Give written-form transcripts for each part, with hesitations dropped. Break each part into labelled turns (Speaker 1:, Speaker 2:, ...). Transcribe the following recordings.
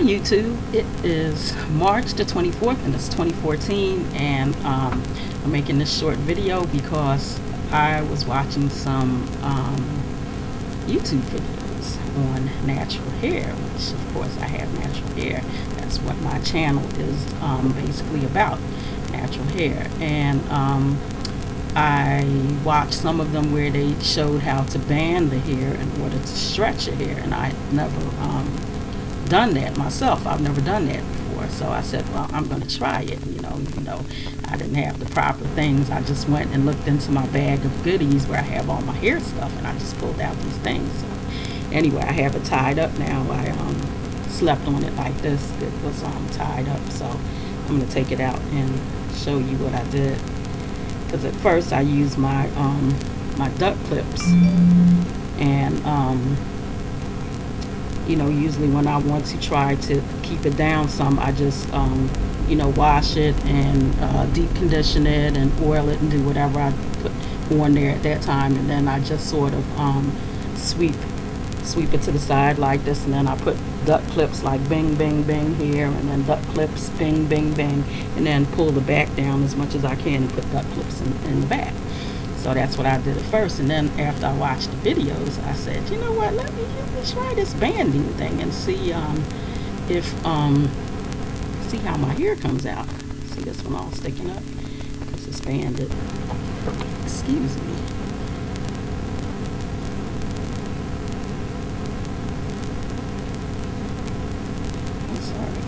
Speaker 1: YouTube. It is March the 24th and it's 2014, and I'm making this short video because I was watching some YouTube videos on natural hair, which of course I have natural hair. That's what my channel is basically about, natural hair. And I watched some of them where they showed how to band the hair in order to stretch your hair, and I had never done that myself. I've never done that before, so I said, well, I'm going to try it. Even though I didn't have the proper things, I just went and looked into my bag of goodies where I have all my hair stuff, and I just pulled out these things. So anyway, I have it tied up now. I slept on it like this. It was tied up, so I'm going to take it out and show you what I did. Because at first I used my my duck clips, and usually when I want to try to keep it down some, I just wash it and deep condition it and oil it and do whatever I put on there at that time, and then I just sort of sweep it to the side like this, and then I put duck clips like bing bing bing here, and then duck clips bing bing bing, and then pull the back down as much as I can and put duck clips in the back. So that's what I did at first, and then after I watched the videos, I said, you know what, let me try this banding thing and see if see how my hair comes out. See this one all sticking up because it's banded. Excuse me. I'm sorry.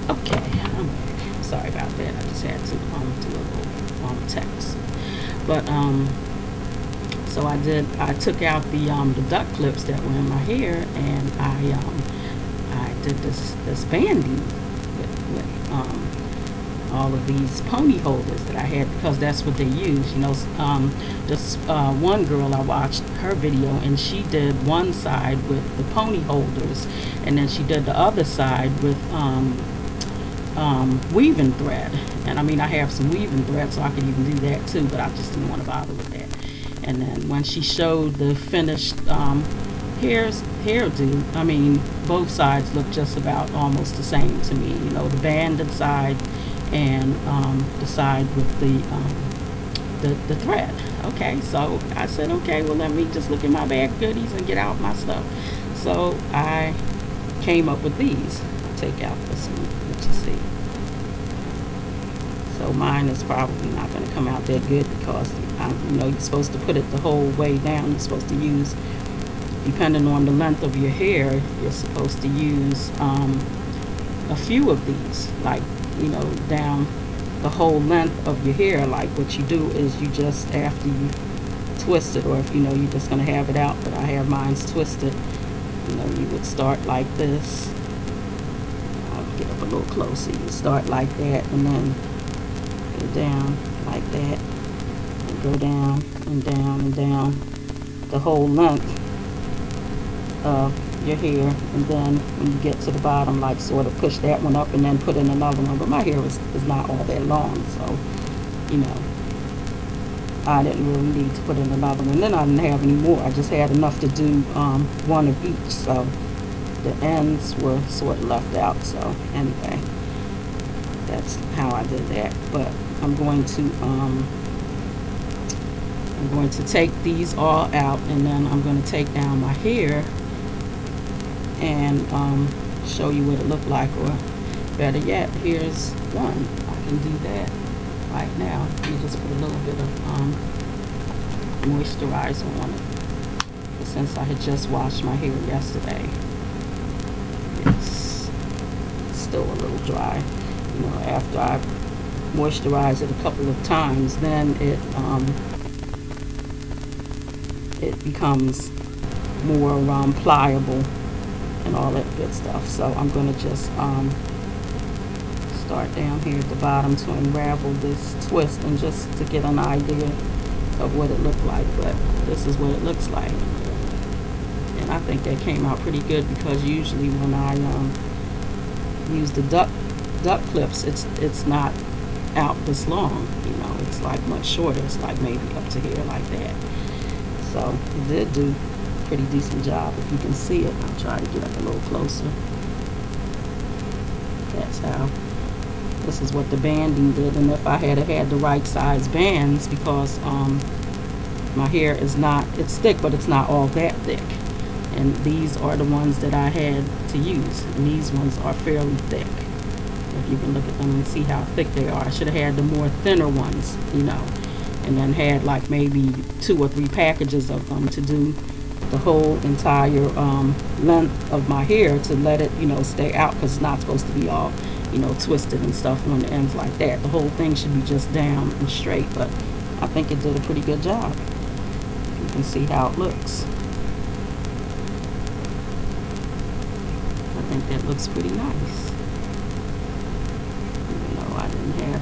Speaker 1: Okay, I'm sorry about that. I just had to do a little text. But so I took out the duck clips that were in my hair, and I did this banding with all of these pony holders that I had, because that's what they use. This one girl, I watched her video, and she did one side with the pony holders, and then she did the other side with weaving thread. And I mean, I have some weaving thread, so I could even do that too, but I just didn't want to bother with that. And then when she showed the finished hairdo, I mean, both sides look just about almost the same to me. The banded side and the side with the thread. Okay, so I said, okay, well, let me just look at my bag of goodies and get out my stuff. So I came up with these. I'll take out this one, let you see. So mine is probably not going to come out that good, because you're supposed to put it the whole way down. You're supposed to use, depending on the length of your hair, you're supposed to use a few of these, like down the whole length of your hair. Like what you do is you just, after you twist it, or if you're just going to have it out, but I have mine's twisted, you would start like this. I'll get up a little closer. You start like that, and then go down like that, and go down and down and down the whole length of your hair, and then when you get to the bottom, like sort of push that one up and then put in another one. But my hair is not all that long, so I didn't really need to put in another one. Then I didn't have any more. I just had enough to do one of each, so the ends were sort of left out. So anyway, that's how I did that. But I'm going to take these all out, and then I'm going to take down my hair and show you what it looked like. Or better yet, here's one. I can do that right now. You just put a little bit of moisturizer on it. But since I had just washed my hair yesterday, it's still a little dry. After I moisturize it a couple of times, then it becomes more pliable and all that good stuff. So I'm going to just start down here at the bottom to unravel this twist, and just to get an idea of what it looked like. But this is what it looks like, and I think that came out pretty good, because usually when I use the duck clips, it's not out this long. You know, it's like much shorter. It's like maybe up to here like that. So it did do a pretty decent job. If you can see it, I'll try to get up a little closer. That's how. This is what the banding did. And if I had the right size bands, because my hair is not, it's thick, but it's not all that thick. And these are the ones that I had to use. And these ones are fairly thick. If you can look at them and see how thick they are. I should have had the more thinner ones, you know, and then had like maybe 2 or 3 packages of them to do the whole entire length of my hair, to let it, you know, stay out, because it's not supposed to be all, you know, twisted and stuff on the ends like that. The whole thing should be just down and straight, but I think it did a pretty good job. You can see how it looks. I think that looks pretty nice. You know, I didn't have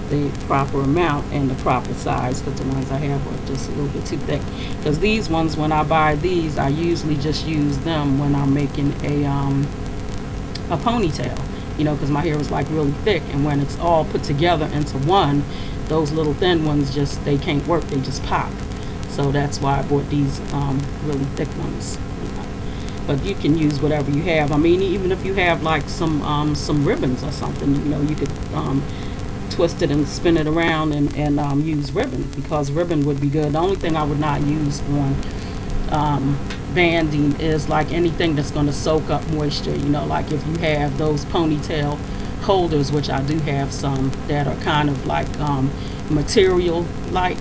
Speaker 1: the proper amount and the proper size, because the ones I have are just a little bit too thick. Because these ones, when I buy these, I usually just use them when I'm making a ponytail, you know, because my hair is like really thick, and when it's all put together into one, those little thin ones just, they can't work, they just pop. So that's why I bought these really thick ones. You know. But you can use whatever you have. I mean, even if you have like some ribbons or something, you know, you could twist it and spin it around and use ribbon, because ribbon would be good. The only thing I would not use on banding is like anything that's going to soak up moisture, you know, like if you have those ponytail holders, which I do have some that are kind of like material like,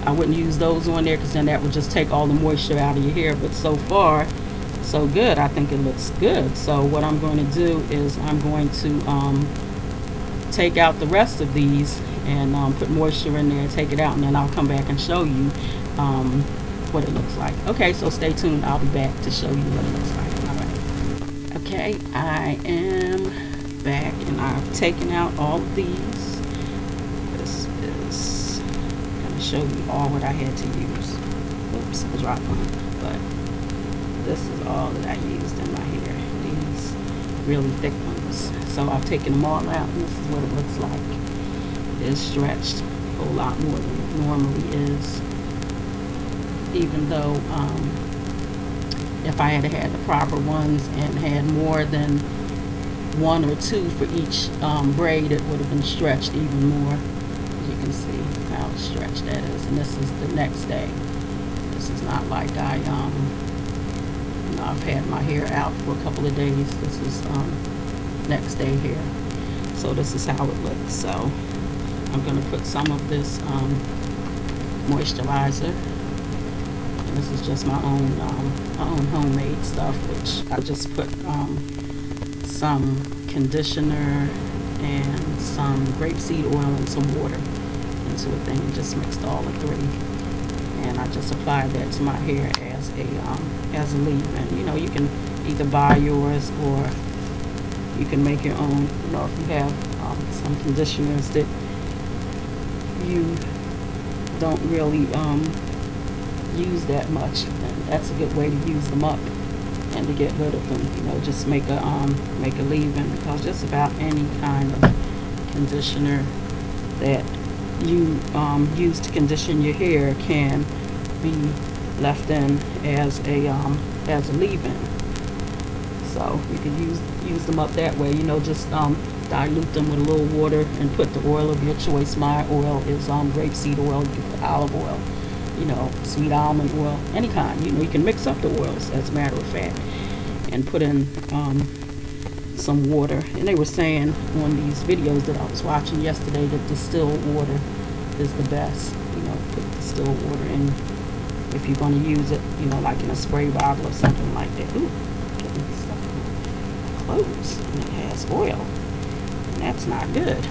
Speaker 1: I wouldn't use those on there, because then that would just take all the moisture out of your hair. But so far so good. I think it looks good. So what I'm going to do is I'm going to take out the rest of these and put moisture in there, take it out, and then I'll come back and show you what it looks like. Okay, so stay tuned. I'll be back to show you what it looks like. All right. Okay, I am back, and I've taken out all of these. This is going to show you all what I had to use. Oops, I dropped one. But this is all that I used in my hair. These really thick ones. So I've taken them all out, and this is what it looks like. It is stretched a whole lot more than it normally is. Even though if I had had the proper ones and had more than 1 or 2 for each braid, it would have been stretched even more. As you can see how stretched that is. And this is the next day. This is not like you know, I've had my hair out for a couple of days. This is next day hair. So this is how it looks. So I'm going to put some of this moisturizer. And this is just my own homemade stuff, which I just put some conditioner and some grapeseed oil and some water into a thing, and just mixed all the 3. And I just applied that to my hair as a leave-in. You know, you can either buy yours or you can make your own. You know, if you have some conditioners that you don't really use that much, then that's a good way to use them up and to get rid of them. You know, just make a leave-in, because just about any kind of conditioner that you use to condition your hair can be left in as a leave-in. So you can use them up that way. You know, just dilute them with a little water and put the oil of your choice. My oil is grapeseed oil. You can put olive oil, you know, sweet almond oil, any kind. You know, you can mix up the oils, as a matter of fact, and put in some water. And they were saying on these videos that I was watching yesterday that distilled water is the best. You know, put distilled water in if you're going to use it, you know, like in a spray bottle or something like that. Ooh, getting stuff in my clothes, and it has oil, and that's not good.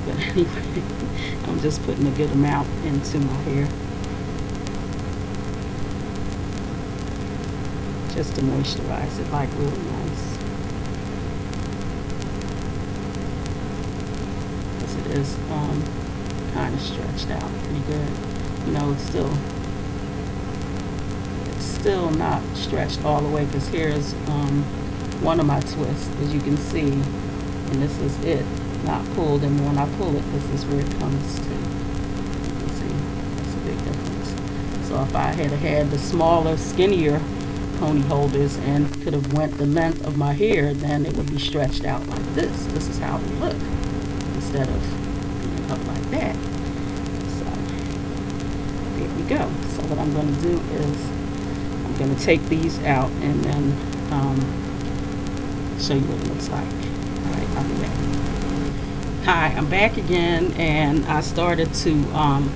Speaker 1: But anyway, I'm just putting a good amount into my hair, just to moisturize it, like really nice. Because it is kind of stretched out pretty good. You know, it's still not stretched all the way, because here's one of my twists. As you can see, and this is it, not pulled. And when I pull it, this is where it comes to. You can see that's a big difference. So if I had the smaller, skinnier pony holders and could have went the length of my hair, then it would be stretched out like this. This is how it would look instead of being up like that. So there we go. So what I'm going to do is I'm going to take these out and then show you what it looks like. All right, I'll be back. Hi, I'm back again, and I started to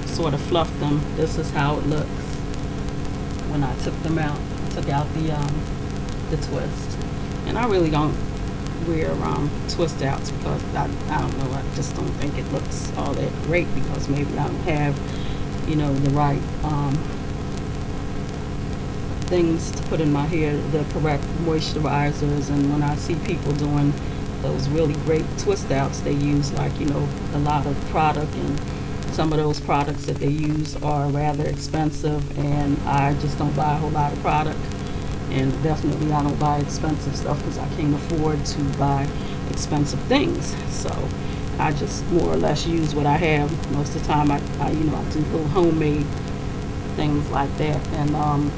Speaker 1: sort of fluff them. This is how it looks when I took them out. Took out the twist, and I really don't wear twist outs because I don't know, I just don't think it looks all that great, because maybe I don't have, you know, the right things to put in my hair, the correct moisturizers. And when I see people doing those really great twist outs, they use, like, you know, a lot of product, and some of those products that they use are rather expensive, and I just don't buy a whole lot of product. And definitely I don't buy expensive stuff because I can't afford to buy expensive things. So I just more or less use what I have. Most of the time I you know, I do little homemade things like that, and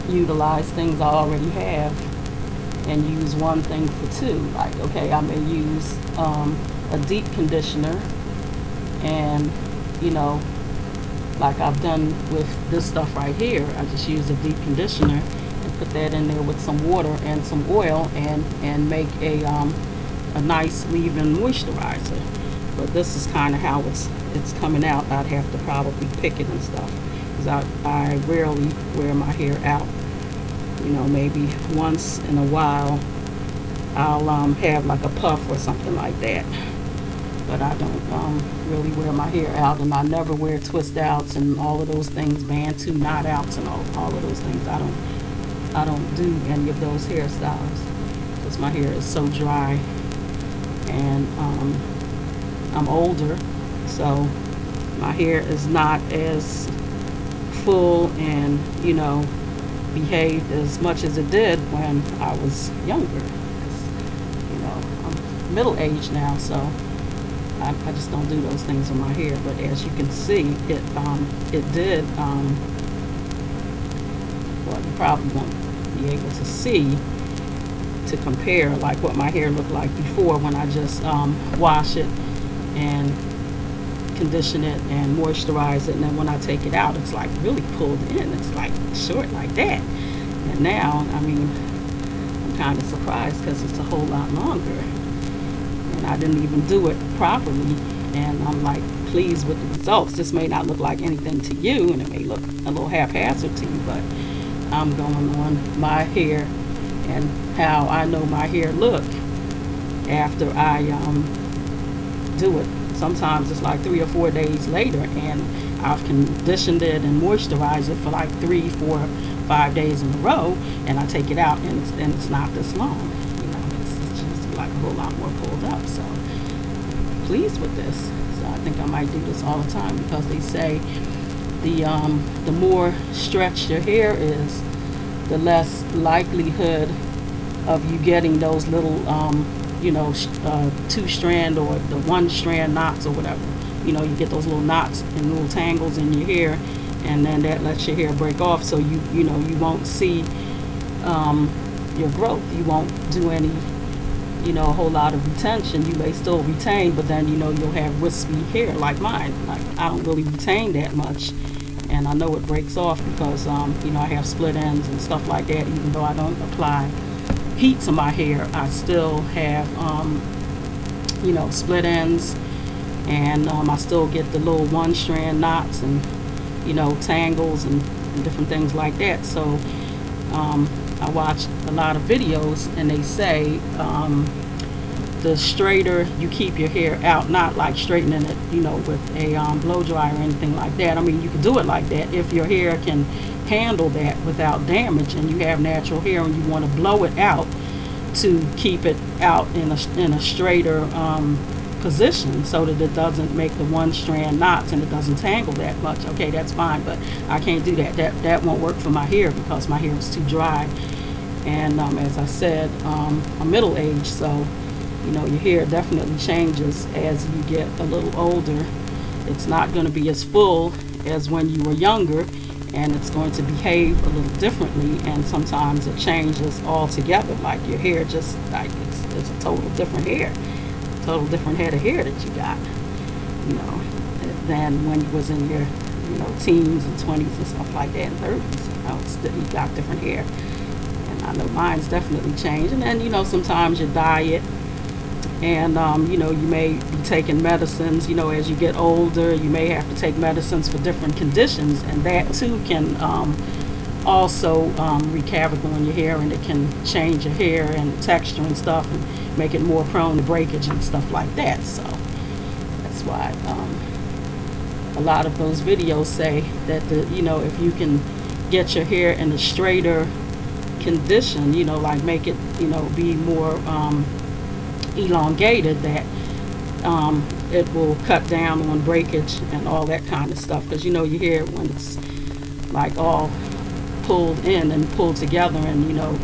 Speaker 1: utilize things I already have and use one thing for two. Like, okay, I may use a deep conditioner, and, you know, like I've done with this stuff right here, I just use a deep conditioner and put that in there with some water and some oil, and make a nice leave-in moisturizer. But this is kind of how it's coming out. I'd have to probably pick it and stuff, because I rarely wear my hair out. You know, maybe once in a while I'll have like a puff or something like that. But I don't really wear my hair out, and I never wear twist outs and all of those things, bantu knot outs and all of those things. I don't do any of those hairstyles because my hair is so dry, and I'm older, so my hair is not as full and, you know, behaved as much as it did when I was younger. 'Cause, you know, I'm middle-aged now, so I just don't do those things with my hair. But as you can see, it did, well, you probably won't be able to see to compare like what my hair looked like before, when I just wash it and condition it and moisturize it, and then when I take it out, it's like really pulled in. It's like short like that. And now, I mean, I'm kind of surprised because it's a whole lot longer. And I didn't even do it properly, and I'm like pleased with the results. This may not look like anything to you, and it may look a little haphazard to you, but I'm going on my hair and how I know my hair look after I do it. Sometimes it's like 3 or 4 days later, and I've conditioned it and moisturized it for like 3, 4, 5 days in a row, and I take it out, and it's not this long. You know, it's just like a whole lot more pulled up. So I'm pleased with this. So I think I might do this all the time, because they say the more stretched your hair is, the less likelihood of you getting those little you know, 2-strand or the 1-strand knots or whatever. You know, you get those little knots and little tangles in your hair, and then that lets your hair break off, so you know, you won't see your growth. You won't do any, you know, a whole lot of retention. You may still retain, but then, you know, you'll have wispy hair like mine. Like, I don't really retain that much, and I know it breaks off because you know, I have split ends and stuff like that. Even though I don't apply heat to my hair, I still have you know, split ends, and I still get the little 1-strand knots and, you know, tangles and different things like that. So I watched a lot of videos, and they say the straighter you keep your hair out, not like straightening it, you know, with a blow dryer or anything like that. I mean, you can do it like that if your hair can handle that without damage, and you have natural hair and you want to blow it out to keep it out in a straighter position, so that it doesn't make the 1-strand knots and it doesn't tangle that much. Okay, that's fine, but I can't do that. That won't work for my hair, because my hair is too dry. And as I said, I'm middle-aged, so you know, your hair definitely changes as you get a little older. It's not going to be as full as when you were younger, and it's going to behave a little differently, and sometimes it changes altogether. Like your hair just like it's a total different hair, total different head of hair that you got, you know, than when you was in your, you know, teens and 20s and stuff like that, and 30s. You know, you got different hair. And I know mine's definitely changed. And then, you know, sometimes your diet, and you know, you may be taking medicines, you know, as you get older. You may have to take medicines for different conditions, and that too can also wreak havoc on your hair, and it can change your hair and texture and stuff, and make it more prone to breakage and stuff like that. So that's why a lot of those videos say that you know, if you can get your hair in a straighter condition, you know, like make it, you know, be more elongated, that it will cut down on breakage and all that kind of stuff. Because, you know, your hair, when it's like all pulled in and pulled together, and, you know,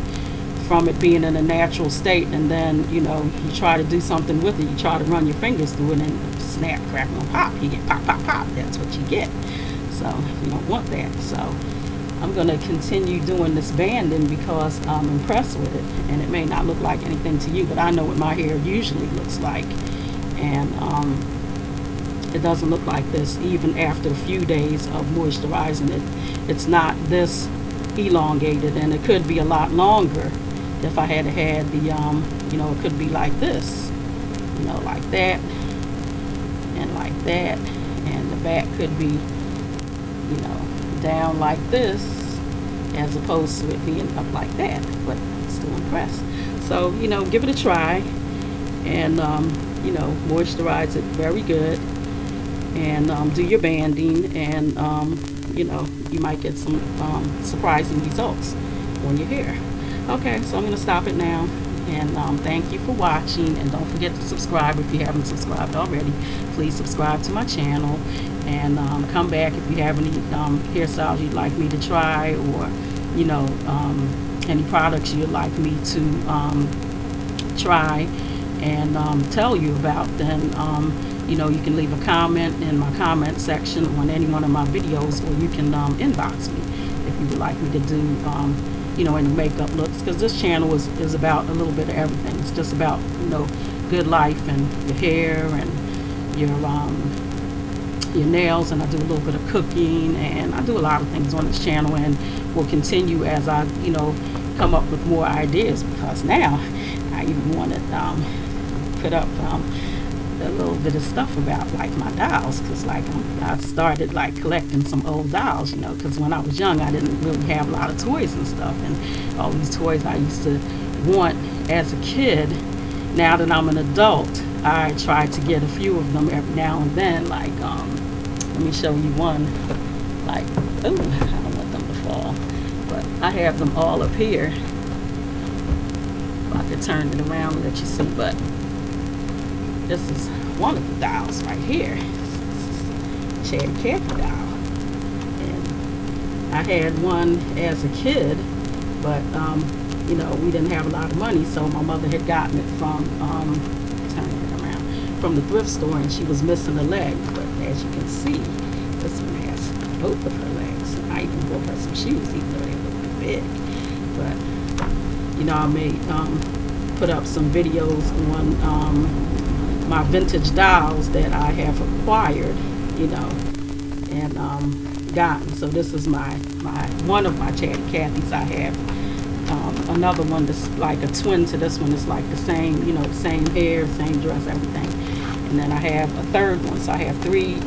Speaker 1: from it being in a natural state, and then, you know, you try to do something with it, you try to run your fingers through it, and snap, crackle, and pop, you get pop, pop, pop. That's what you get. So you don't want that. So I'm going to continue doing this banding because I'm impressed with it, and it may not look like anything to you, but I know what my hair usually looks like, and it doesn't look like this even after a few days of moisturizing it. It's not this elongated, and it could be a lot longer if I had had the you know, it could be like this, you know, like that and like that, and the back could be, you know, down like this, as opposed to it being up like that. But I'm still impressed. So, you know, give it a try, and you know, moisturize it very good, and do your banding, and you know, you might get some surprising results on your hair. Okay, so I'm going to stop it now, and thank you for watching, and don't forget to subscribe if you haven't subscribed already. Please subscribe to my channel, and come back if you have any hairstyles you'd like me to try, or, you know, any products you'd like me to try and tell you about. Then you know, you can leave a comment in my comment section on any one of my videos, or you can inbox me if you would like me to do you know, any makeup looks, because this channel is about a little bit of everything. It's just about, you know, good life, and your hair, and your nails, and I do a little bit of cooking, and I do a lot of things on this channel, and will continue as I, you know, come up with more ideas, because now I even want to put up a little bit of stuff about like my dolls, because like I started like collecting some old dolls, you know, because when I was young I didn't really have a lot of toys and stuff, and all these toys I used to want as a kid. Now that I'm an adult, I try to get a few of them every now and then. Like let me show you one. Like, oh, I don't want them to fall, but I have them all up here. If I could turn it around and let you see, but this is one of the dolls right here. This is Chatty Cathy doll. And I had one as a kid, but you know, we didn't have a lot of money, so my mother had gotten it from turning it around, from the thrift store, and she was missing a leg. But as you can see, this one has both of her legs. I even bought her some shoes, even though they look big. But you know, I may put up some videos on my vintage dolls that I have acquired, you know, and gotten. So this is my one of my Chatty Cathys. I have another one that's like a twin to this one. It's like the same, you know, the same hair, same dress, everything. And then I have a third one. So I have three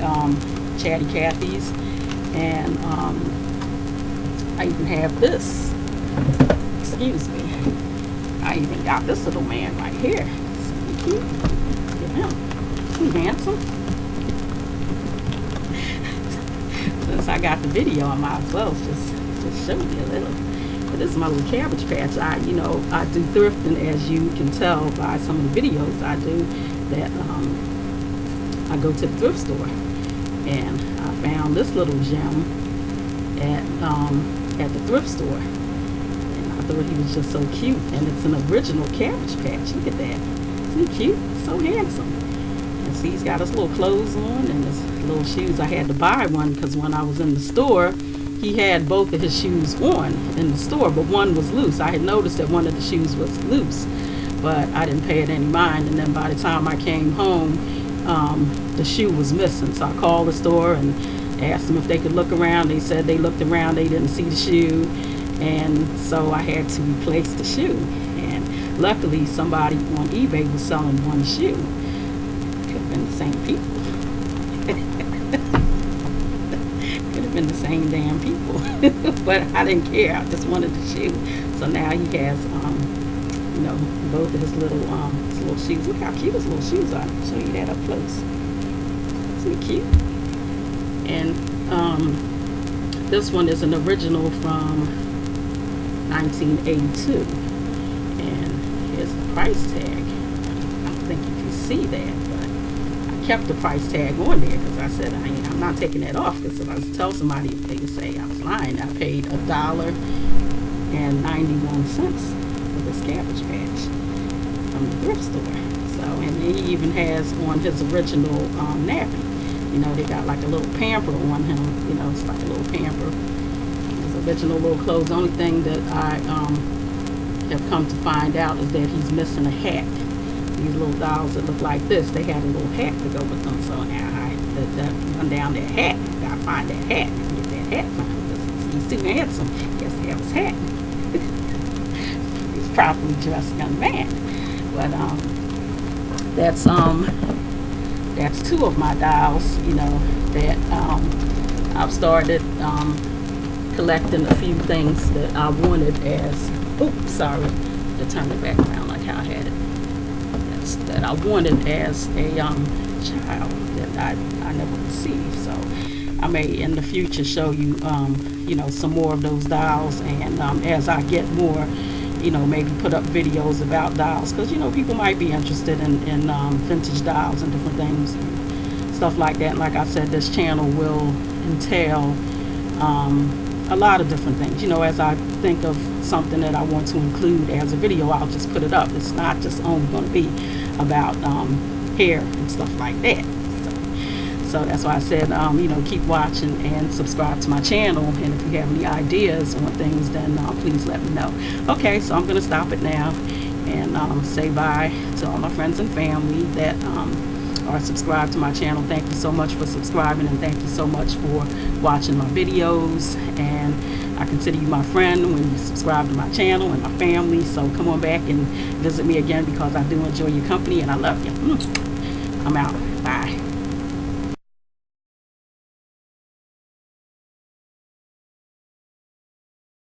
Speaker 1: Chatty Cathys, and I even have this. Excuse me. I even got this little man right here. So cute. Look at him. Isn't he handsome? Since I got the video, I might as well just show you a little. But this is my little Cabbage Patch. I do thrifting, as you can tell by some of the videos I do, that I go to the thrift store, and I found this little gem at the thrift store, and I thought he was just so cute. And it's an original Cabbage Patch. Look at that. Isn't he cute? So handsome. And see, he's got his little clothes on and his little shoes. I had to buy one because when I was in the store, he had both of his shoes on in the store, but one was loose. I had noticed that one of the shoes was loose, but I didn't pay it any mind. And then by the time I came home, the shoe was missing. So I called the store and asked them if they could look around. They said they looked around, they didn't see the shoe, and so I had to replace the shoe. And luckily somebody on eBay was selling one shoe. Could have been the same people. Could have been the same damn people. But I didn't care, I just wanted the shoe. So now he has you know, both of his little shoes. Look how cute his little shoes are. I'll show you that up close. Isn't he cute? And this one is an original from 1982. And here's the price tag. I don't think you can see that, but I kept the price tag on there because I said I'm not taking that off, because if I was to tell somebody, they would say I was lying. I paid $1.91 for this Cabbage Patch from the thrift store. So, and he even has on his original nappy. You know, they got like a little pamper on him. You know, it's like a little pamper. His original little clothes. The only thing that I have come to find out is that he's missing a hat. These little dolls that look like this, they had a little hat to go with them. So now I run down that hat. Gotta find that hat and get that hat from him, because he's too handsome. He has to have his hat. He's properly dressed young man. But that's two of my dolls, you know, that I've started collecting a few things that I wanted as, oops, sorry, to turn it back around like how I had it. That I wanted as a child that I never received. So I may in the future show you, you know, some more of those dolls, and as I get more, you know, maybe put up videos about dolls, because, you know, people might be interested in vintage dolls and different things, and stuff like that. And like I said, this channel will entail a lot of different things. You know, as I think of something that I want to include as a video, I'll just put it up. It's not just only going to be about hair and stuff like that. So that's why I said, you know, keep watching and subscribe to my channel. And if you have any ideas on things, then please let me know. Okay, so I'm going to stop it now and say bye to all my friends and family that are subscribed to my channel. Thank you so much for subscribing, and thank you so much for watching my videos. And I consider you my friend when you subscribe to my channel, and my family. So come on back and visit me again, because I do enjoy your company and I love you. I'm out. Bye.